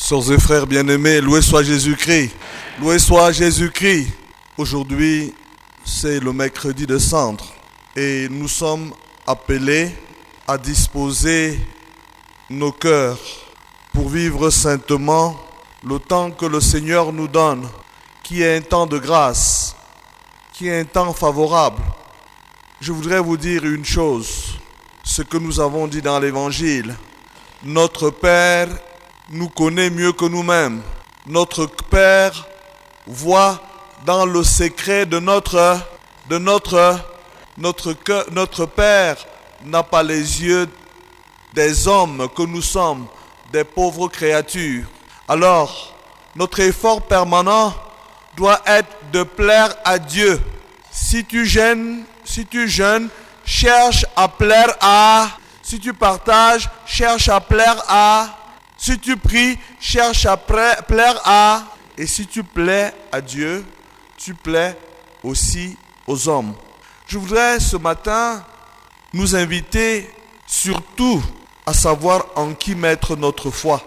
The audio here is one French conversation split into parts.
Sœurs et frères bien-aimés, loué soit Jésus-Christ. Loué soit Jésus-Christ. Aujourd'hui, c'est le mercredi de Cendre et nous sommes appelés à disposer nos cœurs pour vivre saintement le temps que le Seigneur nous donne, qui est un temps de grâce, qui est un temps favorable. Je voudrais vous dire une chose, ce que nous avons dit dans l'Évangile. Notre Père nous connaît mieux que nous-mêmes. Notre Père voit dans le secret de notre cœur. Notre Père n'a pas les yeux des hommes que nous sommes, des pauvres créatures. Alors, notre effort permanent doit être de plaire à Dieu. Si tu jeûnes, cherche à plaire à. Si tu partages, cherche à plaire à. Si tu pries, cherche à plaire à. Et si tu plais à Dieu, tu plais aussi aux hommes. Je voudrais ce matin nous inviter surtout à savoir en qui mettre notre foi.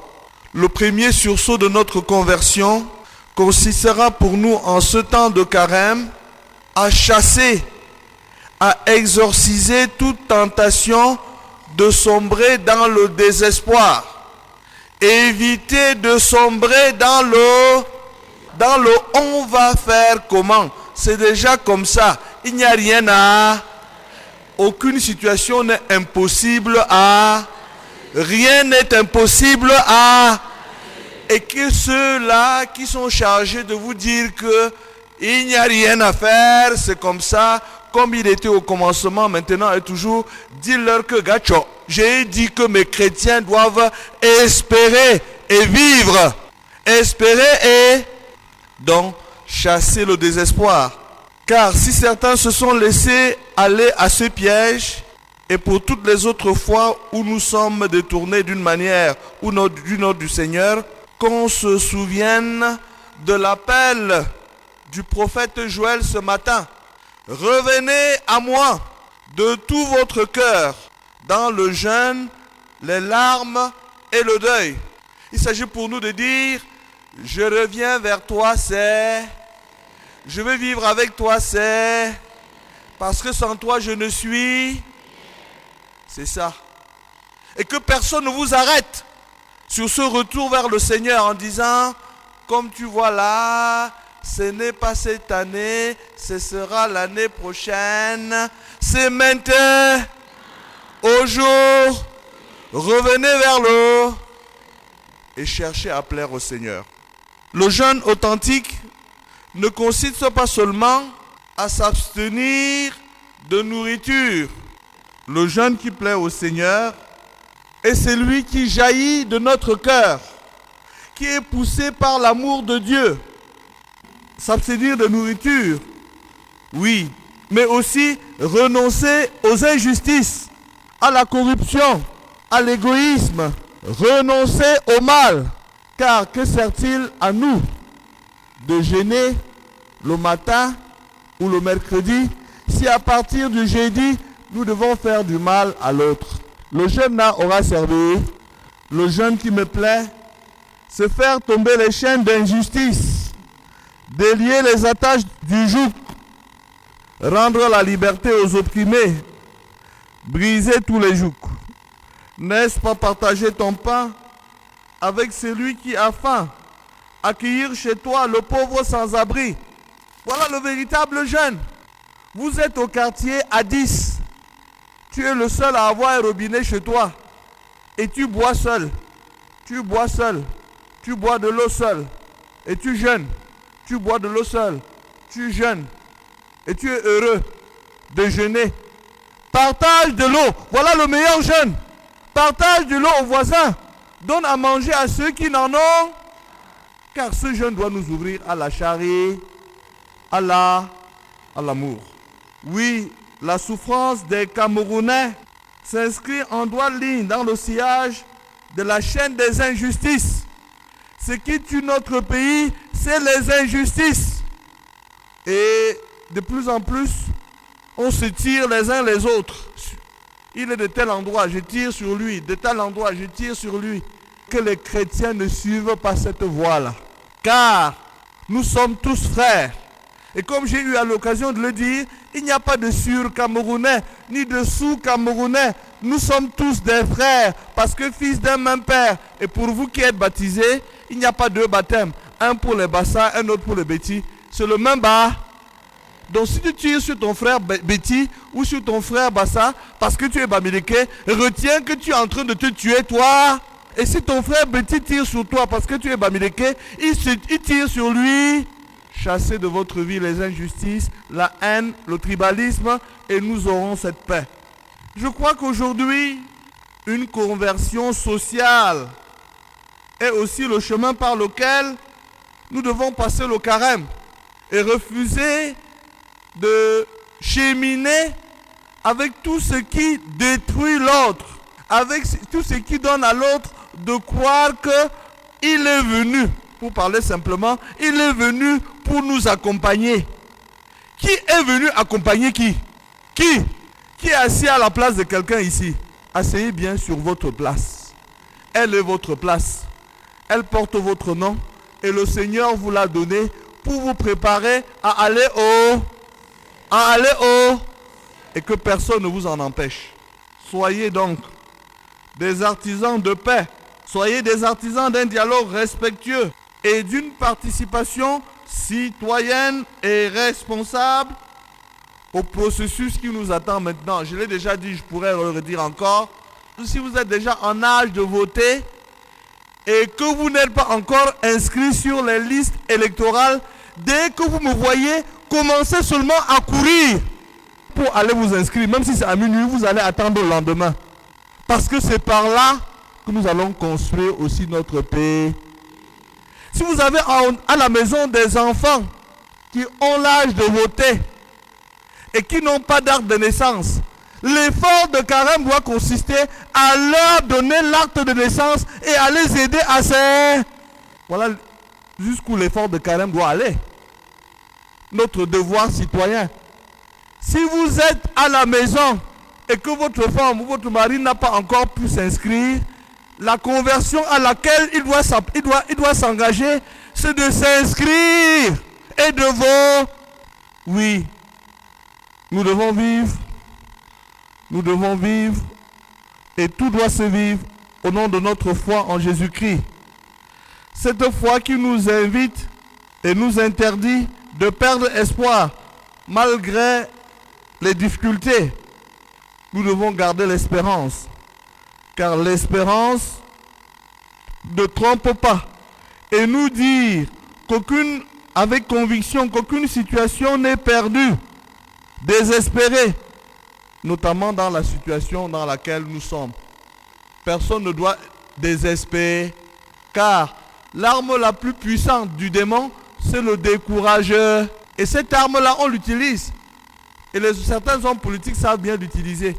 Le premier sursaut de notre conversion consistera pour nous en ce temps de carême à chasser, à exorciser toute tentation de sombrer dans le désespoir. Éviter de sombrer dans le on va faire comment. C'est déjà comme ça. Il n'y a rien à. Aucune situation n'est impossible à. Rien n'est impossible à. Et que ceux-là qui sont chargés de vous dire que il n'y a rien à faire, c'est comme ça, comme il était au commencement, maintenant et toujours, dis-leur que gacho, j'ai dit que mes chrétiens doivent espérer et vivre. Espérer et donc chasser le désespoir. Car si certains se sont laissés aller à ce piège, et pour toutes les autres fois où nous sommes détournés d'une manière ou d'une autre du Seigneur, qu'on se souvienne de l'appel du prophète Joël ce matin. Revenez à moi de tout votre cœur dans le jeûne, les larmes et le deuil. Il s'agit pour nous de dire, je reviens vers toi, c'est, je veux vivre avec toi, c'est, parce que sans toi je ne suis, c'est ça. Et que personne ne vous arrête sur ce retour vers le Seigneur en disant, comme tu vois là, ce n'est pas cette année, ce sera l'année prochaine. C'est maintenant, au jour, revenez vers le et cherchez à plaire au Seigneur. Le jeûne authentique ne consiste pas seulement à s'abstenir de nourriture. Le jeûne qui plaît au Seigneur est celui qui jaillit de notre cœur, qui est poussé par l'amour de Dieu. S'abstenir de nourriture, oui, mais aussi renoncer aux injustices, à la corruption, à l'égoïsme, renoncer au mal. Car que sert-il à nous de jeûner le matin ou le mercredi si à partir du jeudi, nous devons faire du mal à l'autre? Le jeûne aura servi. Le jeûne qui me plaît, c'est faire tomber les chaînes d'injustice, délier les attaches du joug, rendre la liberté aux opprimés, briser tous les jougs. N'est-ce pas partager ton pain avec celui qui a faim, accueillir chez toi le pauvre sans-abri? Voilà le véritable jeûne. Vous êtes au quartier à 10. Tu es le seul à avoir un robinet chez toi. Et tu bois seul. Tu bois seul. Tu bois de l'eau seule. Et tu jeûnes. Tu bois de l'eau seule. Tu jeûnes. Et tu es heureux de jeûner. Partage de l'eau. Voilà le meilleur jeûne. Partage de l'eau aux voisins. Donne à manger à ceux qui n'en ont. Car ce jeûne doit nous ouvrir à la charité, à l'amour. Oui, la souffrance des Camerounais s'inscrit en droite ligne dans le sillage de la chaîne des injustices. Ce qui tue notre pays, c'est les injustices. Et de plus en plus, on se tire les uns les autres. Il est de tel endroit, je tire sur lui. De tel endroit, je tire sur lui. que les chrétiens ne suivent pas cette voie-là. Car nous sommes tous frères. Et comme j'ai eu à l'occasion de le dire, il n'y a pas de sur-Camerounais, ni de sous-Camerounais. Nous sommes tous des frères, parce que fils d'un même père. Et pour vous qui êtes baptisés, il n'y a pas deux baptêmes. Un pour les Bassa, un autre pour les Bétis. C'est le même bas. Donc si tu tires sur ton frère Béti ou sur ton frère Bassa, parce que tu es Bamileke, retiens que tu es en train de te tuer toi. Et si ton frère Béti tire sur toi parce que tu es Bamileke, il tire sur lui. Chassez de votre vie les injustices, la haine, le tribalisme, et nous aurons cette paix. Je crois qu'aujourd'hui, une conversion sociale est aussi le chemin par lequel nous devons passer le carême et refuser de cheminer avec tout ce qui détruit l'autre, avec tout ce qui donne à l'autre de croire qu'il est venu, pour parler simplement, il est venu pour nous accompagner. Qui est venu accompagner qui? Qui est assis à la place de quelqu'un ici? Asseyez bien sur votre place. Elle est votre place. Elle porte votre nom et le Seigneur vous l'a donné pour vous préparer à aller et que personne ne vous en empêche. Soyez donc des artisans de paix. Soyez des artisans d'un dialogue respectueux et d'une participation citoyenne et responsable au processus qui nous attend maintenant. Je l'ai déjà dit, je pourrais le redire encore. Si vous êtes déjà en âge de voter et que vous n'êtes pas encore inscrit sur les listes électorales, dès que vous me voyez, commencez seulement à courir pour aller vous inscrire. Même si c'est à minuit, vous allez attendre le lendemain. Parce que c'est par là que nous allons construire aussi notre pays. Si vous avez à la maison des enfants qui ont l'âge de voter et qui n'ont pas d'acte de naissance, l'effort de carême doit consister à leur donner l'acte de naissance et à les aider à ces... Voilà jusqu'où l'effort de carême doit aller. Notre devoir citoyen. Si vous êtes à la maison et que votre femme ou votre mari n'a pas encore pu s'inscrire, la conversion à laquelle il doit s'engager, c'est de s'inscrire et de vos... Oui, nous devons vivre et tout doit se vivre au nom de notre foi en Jésus-Christ. Cette foi qui nous invite et nous interdit de perdre espoir malgré les difficultés. Nous devons garder l'espérance, car l'espérance ne trompe pas, et nous dire avec conviction qu'aucune situation n'est perdue, désespérée, notamment dans la situation dans laquelle nous sommes. Personne ne doit désespérer, car l'arme la plus puissante du démon, c'est le décourageur. Et cette arme-là, on l'utilise. Et certains hommes politiques savent bien l'utiliser.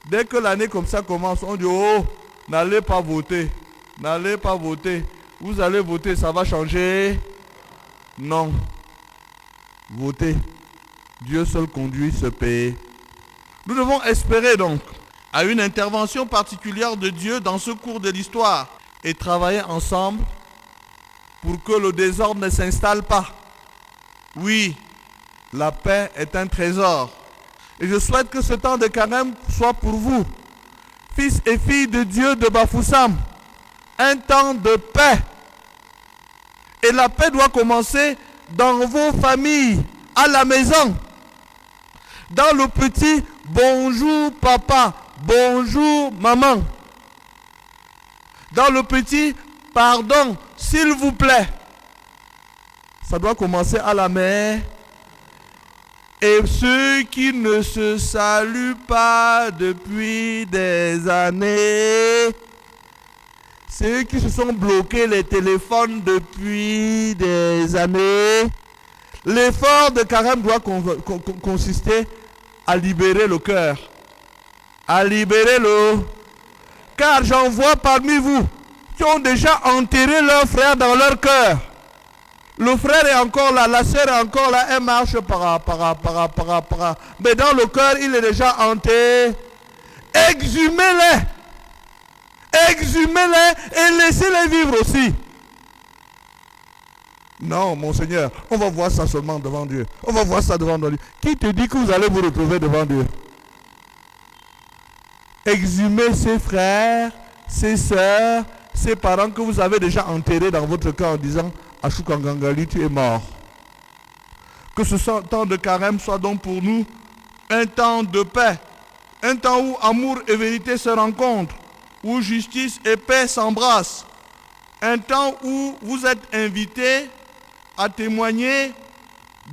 Dès que l'année comme ça commence, on dit « Oh, n'allez pas voter. N'allez pas voter. Vous allez voter, ça va changer. » Non. Votez. Dieu seul conduit ce pays. Nous devons espérer donc à une intervention particulière de Dieu dans ce cours de l'histoire et travailler ensemble pour que le désordre ne s'installe pas. Oui, la paix est un trésor. Et je souhaite que ce temps de carême soit pour vous, fils et filles de Dieu de Bafoussam, un temps de paix. Et la paix doit commencer dans vos familles, à la maison. Dans le petit bonjour papa, bonjour maman. Dans le petit pardon, s'il vous plaît. Ça doit commencer à la main. Et ceux qui ne se saluent pas depuis des années, ceux qui se sont bloqués les téléphones depuis des années, l'effort de carême doit consister à libérer le cœur. À libérer le... Car j'en vois parmi vous qui ont déjà enterré leur frère dans leur cœur. Le frère est encore là, la sœur est encore là, elle marche para. Mais dans le cœur, il est déjà hanté. Exhumez-les. Exhumez-les et laissez-les vivre aussi. Non, mon Seigneur, on va voir ça seulement devant Dieu. On va voir ça devant Dieu. Qui te dit que vous allez vous retrouver devant Dieu? Exhumez ses frères, ses sœurs, ses parents que vous avez déjà enterrés dans votre cœur en disant Ashukangangali, tu es mort. Que ce temps de carême soit donc pour nous un temps de paix, un temps où amour et vérité se rencontrent, où justice et paix s'embrassent, un temps où vous êtes invités à témoigner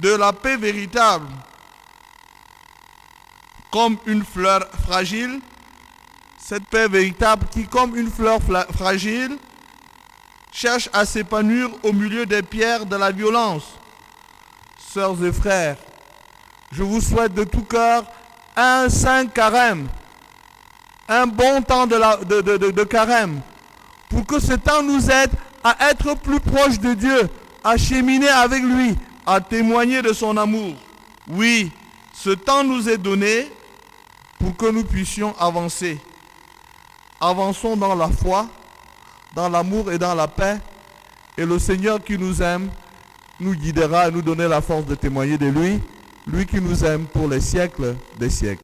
de la paix véritable. Comme une fleur fragile, cette paix véritable qui, comme une fleur fragile, cherche à s'épanouir au milieu des pierres de la violence. Sœurs et frères, je vous souhaite de tout cœur un saint carême, un bon temps de carême, pour que ce temps nous aide à être plus proches de Dieu, à cheminer avec lui, à témoigner de son amour. Oui, ce temps nous est donné pour que nous puissions avancer. Avançons dans la foi, dans l'amour et dans la paix, et le Seigneur qui nous aime nous guidera et nous donnera la force de témoigner de lui, lui qui nous aime pour les siècles des siècles.